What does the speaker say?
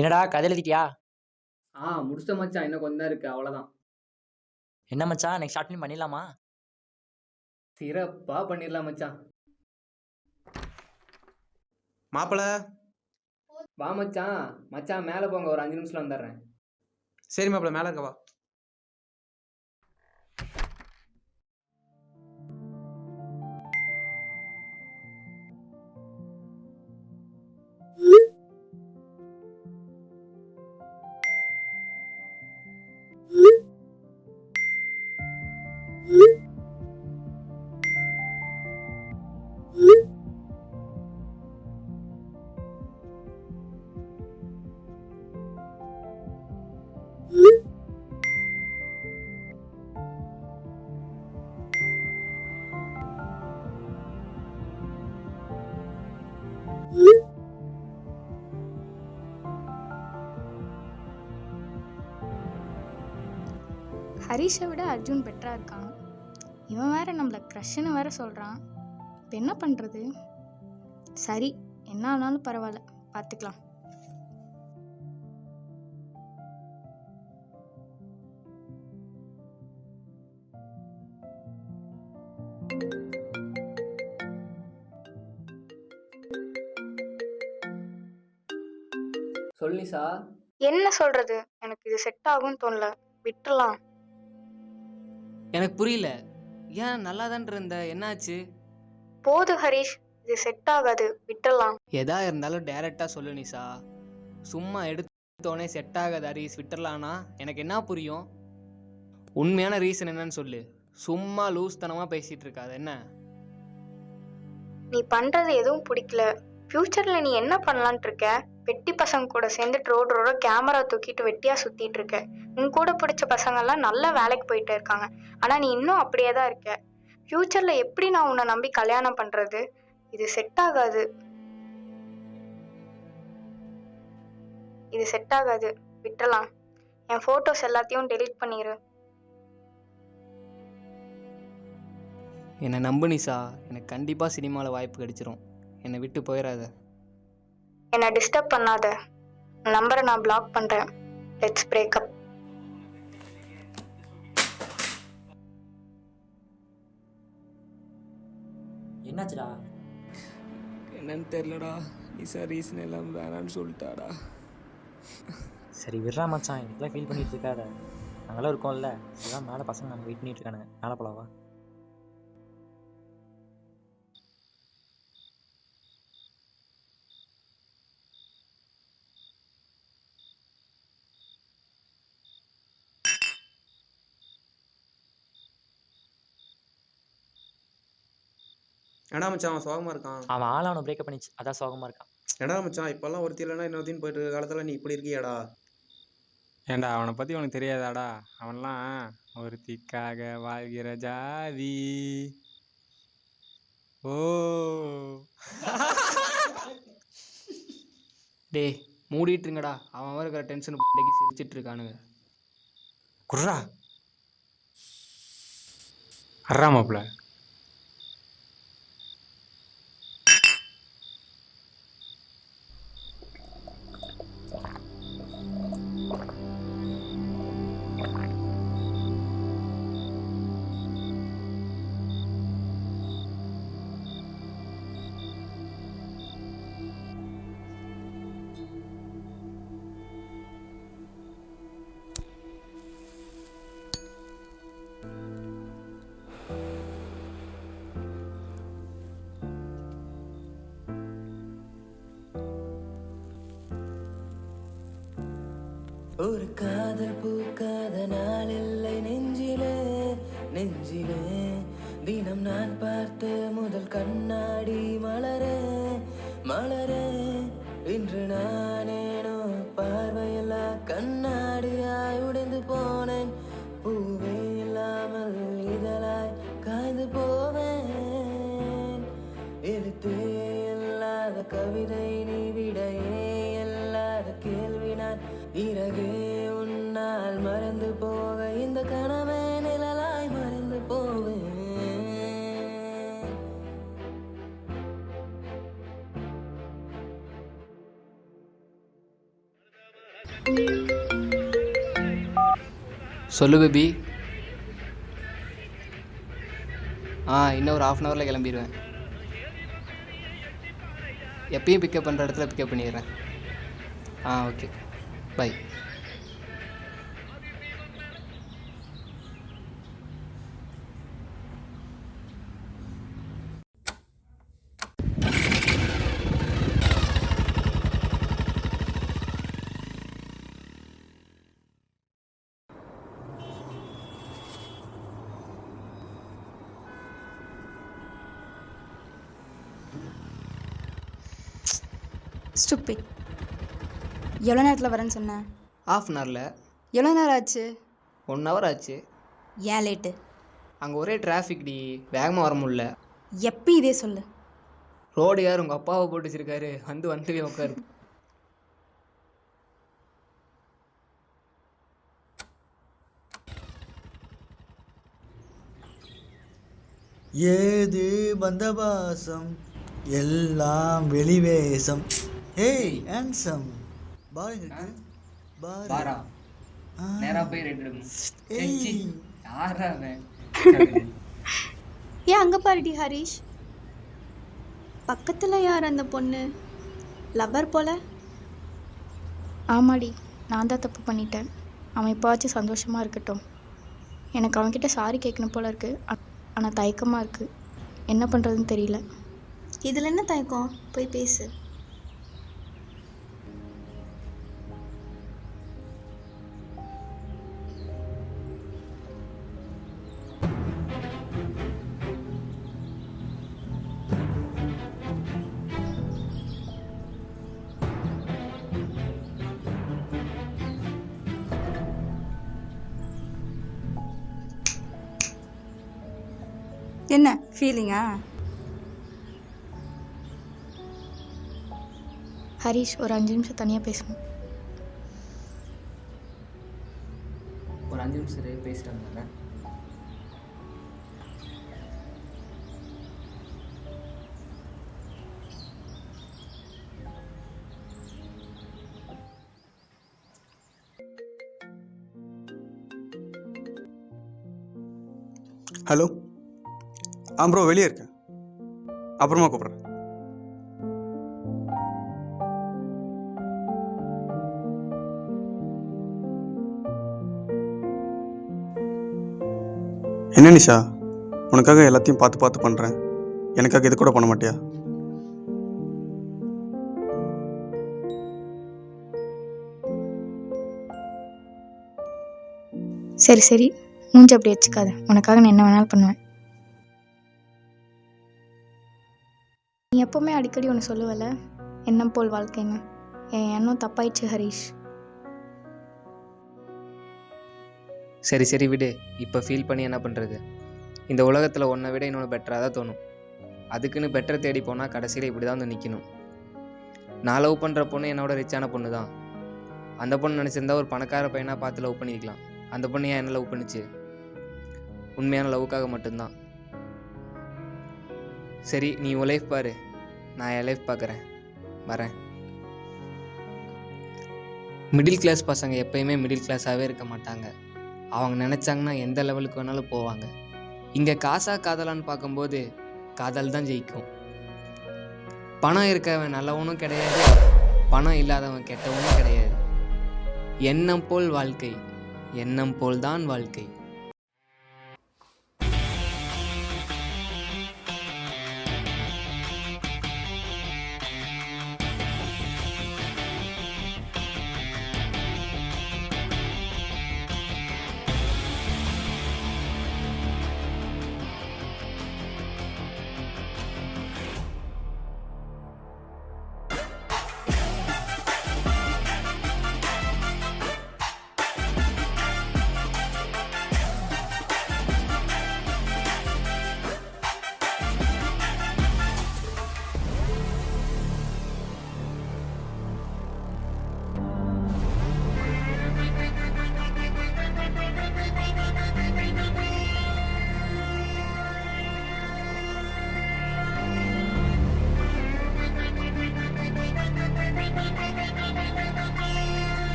என்னடா கதை எழுதிட்டியா? முடிச்சிட்ட மச்சான். இன்னும் கொஞ்சம் தான் இருக்கு. அவ்வளோதான். என்ன மச்சான் நெக்ஸ்ட் ஷார்ட் ஃபிலிம் பண்ணிடலாமா? சிறப்பா பண்ணிடலாம் மச்சான். மாப்பிள வா மச்சான். மச்சான் மேலே போங்க, ஒரு 5 நிமிஷத்துல வந்துடுறேன். சரி மாப்பிள மேலே இருக்கவா. ஹரிஷை விட அர்ஜுன் பெட்டராக இருக்கான். இவன் வேற நம்மளை க்ரஷ்ன்னு வேற சொல்கிறான். இப்போ என்ன பண்ணுறது? சரி, என்ன ஆனாலும் பரவாயில்ல, பார்த்துக்கலாம். சொல் நிஷா. என்ன சொல்கிறது? எனக்கு இது செட் ஆகும்னு தோணல, விட்டுறலாம். எனக்கு புரியல. ஏன் நல்லா தான் இருந்த, என்னாச்சு? போது ஹரிஷ், இது செட் ஆகாது, விட்டுறலாம். எதா இருந்தாலும் டைரக்டா சொல்லு நிஷா. சும்மா எடுத்தோடனே செட் ஆகாது ஹரிஸ் விட்டுறலான்னா எனக்கு என்ன புரியும்? உண்மையான ரீசன் என்னன்னு சொல்லு. சும்மா லூஸ் தனமா பேசிட்டு இருக்காது என்ன? நீ பண்ணுறது எதுவும் பிடிக்கல. ஃப்யூச்சரில் நீ என்ன பண்ணலான்ட்டு இருக்க? வெட்டி பசங்க கூட சேர்ந்துட்டு ரோட கேமரா தூக்கிட்டு வெட்டியா சுத்திட்டு இருக்க. உன் கூட பிடிச்ச பசங்கள்லாம் நல்லா வேலைக்கு போயிட்டு இருக்காங்க. ஆனால் நீ இன்னும் அப்படியே தான் இருக்க. ஃப்யூச்சரில் எப்படி நான் உன்னை நம்பி கல்யாணம் பண்ணுறது? இது செட் ஆகாது, இது செட் ஆகாது, விட்டுறலாம். என் ஃபோட்டோஸ் எல்லாத்தையும் டெலீட் பண்ணிடு. என்னை நம்பு நிஷா, எனக்கு கண்டிப்பாக சினிமாவில் வாய்ப்பு கிடைச்சிரும். என்னை விட்டு போயிடாத. என்னை டிஸ்டர்ப் பண்ணாத. நம்பரை நான் பிளாக் பண்ணுறேன். Let's breakup. என்னாச்சுடா? என்னன்னு தெரிலடா. நிஷா ரீசன் எல்லாம் வேணான்னு சொல்லிட்டாடா. சரி விட்றா மச்சான், இதெல்லாம் ஃபீல் பண்ணிட்டு இருக்காத. நாங்களாம் இருக்கோம்ல. இதுதான் மேலே பசங்க நம்ம வெயிட் பண்ணிட்டு இருக்கானுங்க. மேலே போலாவா? என்னடா மச்சான் அவன் சோகமா இருக்கான். அவன் ஆள் அவனை பிரேக்கப் பண்ணிச்சு, அதான் சோகமாக இருக்கான். என்னடா மச்சான் இப்பெல்லாம் ஒருத்தி இல்லைன்னா இன்னொருத்தின்னு போயிட்டு இருக்க காலத்துல நீ இப்படி இருக்கியாடா? ஏண்டா அவனை பற்றி உனக்கு தெரியாதாடா? அவன்லாம் ஒருத்திக்காக வாழ்கிற ஜாதி. ஓ டே மூடிட்டு இருங்கடா. அவன் இருக்கிற டென்ஷன் சிரிச்சிட்டு இருக்கானுங்க. குர்ரா அறா மாப்பிள்ள. ஒரு காதல் பூக்காத நாள் இல்லை நெஞ்சிலே நெஞ்சிலே. தினம் நான் பார்த்த முதல் கண்ணாடி மலரே மலரே. இன்று நானேனோ பார்வையில்லா கண்ணாடியாய் உடைந்து போனேன். பூவே இல்லாமல் இதழாய் காய்ந்து போவேன். எழுத்தே இல்லாத கவிதை நீ, விடையே இல்லாத கேள்வி நான். இறகே உன்னால் மறந்து போக இந்த கனவே நிழலாய் மறந்து போவேன். சொல்லு பேபி. இன்னும் ஒரு 1/2 ஹவரில் கிளம்பிடுவேன். எப்பயும் பிக்கப் பண்ணுற இடத்துல பிக்கப் பண்ணிடுறேன். Okay, bye. ஸ்டூபிட். எவ்வளோ நேரத்தில் வரேன்னு சொன்னேன்? 1/2 ஹவரில். எவ்வளோ நேரம் ஆச்சு? 1 ஹவர் ஆச்சு. ஏன் லேட்டு? அங்கே ஒரே டிராஃபிக் டி, வேகமாக வர முடியல. எப்போ இதே சொல்லு. ரோடு யார் உங்கள் அப்பாவை போட்டு வச்சிருக்காரு, வந்துட்டு உட்காரு. ஏது பந்தபாசம் எல்லாம் வெளிவேசம். ஹேய் ஹேண்ட்ஸம், பாருங்க பாரா நேரா போய் ரெட் எடுக்கணும். யாரா அவன்? ஏன் அங்கே பாருடி ஹரிஷ், பக்கத்தில் யார் அந்த பொண்ணு? லவர் போல. ஆமாடி, நான் தான் தப்பு பண்ணிட்டேன். அவன் இப்போவாச்சும் சந்தோஷமாக இருக்கட்டும். எனக்கு அவன்கிட்ட சாரி கேட்கணும் போல இருக்கு. ஆனால் தயக்கமாக இருக்குது. என்ன பண்ணுறதுன்னு தெரியல. இதில் என்ன தயக்கம்? போய் பேசு. என்ன ஃபீலிங்கா? ஹரிஷ், ஒரு 5 நிமிஷம் தனியாக பேசணும். ஒரு 5 நிமிஷம் பேசிட்டு வந்தாங்க. ஹலோ. ப்ரோ வெளியே இருக்கேன், அப்புறமா கூப்பிட்றேன். என்ன நிஷா, உனக்காக எல்லாத்தையும் பார்த்து பார்த்து பண்ணுறேன், எனக்காக இது கூட பண்ண மாட்டியா? சரி சரி, மூஞ்சி அப்படி வச்சுக்காத. உனக்காக நான் என்ன வேணாலும் பண்ணுவேன். நீ எப்போவுமே அடிக்கடி ஒன்று சொல்லுவல, எண்ணம் போல் வாழ்க்கைன்னு. என் எண்ணம் தப்பாயிடுச்சு ஹரிஷ். சரி சரி விடு, இப்போ ஃபீல் பண்ணி என்ன பண்ணுறது? இந்த உலகத்தில் ஒன்றை விட இன்னொன்று பெட்டராக தான் தோணும். அதுக்குன்னு பெட்டர் தேடி போனால் கடைசியில் இப்படி தான் வந்து நிற்கணும். நான் லவ் பண்ணுற பொண்ணு என்னோட ரிச்சான பொண்ணு தான். அந்த பொண்ணு நினச்சிருந்தா ஒரு பணக்கார பையனாக பார்த்து லவ் பண்ணியிருக்கலாம். அந்த பொண்ணு ஏன் என்ன லவ் பண்ணிச்சு? உண்மையான லவ்வுக்காக மட்டும்தான். சரி, நீ உன் லைஃப் பாரு, நான் என் லைஃப் பார்க்குறேன். வரேன். மிடில் கிளாஸ் பசங்க எப்பயுமே மிடில் கிளாஸாகவே இருக்க மாட்டாங்க. அவங்க நினச்சாங்கன்னா எந்த லெவலுக்கு வேணாலும் போவாங்க. இங்கே காசா காதலான்னு பார்க்கும்போது காதல் தான் ஜெயிக்கும். பணம் இருக்கவன் நல்லவனும் கிடையாது, பணம் இல்லாதவன் கெட்டவனும் கிடையாது. எண்ணம் போல் வாழ்க்கை, எண்ணம் போல் தான் வாழ்க்கை.